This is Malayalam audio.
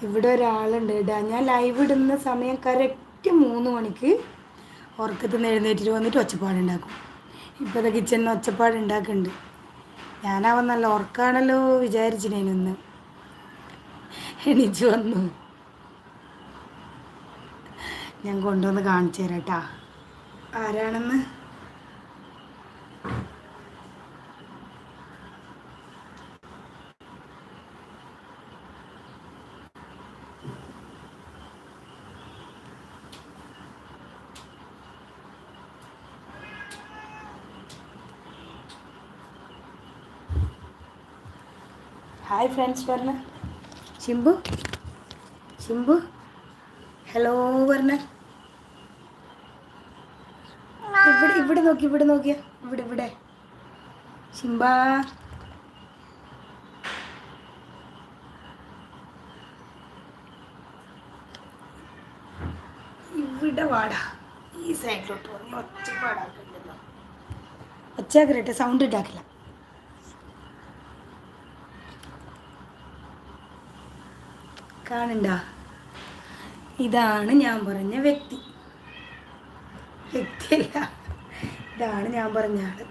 ഇവിടെ ഒരാളുണ്ട് കേട്ടോ. ഞാൻ ലൈവ് ഇടുന്ന സമയം കറക്റ്റ് 3 മണിക്ക് ഉറക്കത്തിൽ നിന്ന് എഴുന്നേറ്റിട്ട് വന്നിട്ട് ഒച്ചപ്പാടുണ്ടാക്കും. ഇപ്പോഴത്തെ കിച്ചണിന് ഒച്ചപ്പാടുണ്ടാക്കുന്നുണ്ട്. ഞാനവൻ നല്ല ഉറക്കാണല്ലോ വിചാരിച്ചിനേനൊന്ന് എണീച്ച് വന്നു. ഞാൻ കൊണ്ടുവന്ന് കാണിച്ചു തരാം കേട്ടാ ആരാണെന്ന്. ഹായ് ഫ്രണ്ട്സ് പറഞ്ഞ ശിംബു ശിംബു ഹലോ പറഞ്ഞ. ഇവിടെ നോക്കി, ഇവിടെ നോക്കിയ, ഇവിടെ ശിംബ. ഇവിടെ വാടാ, ഈ സൈഡിലോട്ട് വന്ന് ഒച്ചപ്പാടാക്കണ്ടല്ലോ. ഒച്ചാക്കരട്ടെ, സൗണ്ട് ഉണ്ടാക്കില്ല. കാണണ്ട, ഇതാണ് ഞാൻ പറഞ്ഞ വ്യക്തിയല്ല, ഇതാണ് ഞാൻ പറഞ്ഞ ആള്.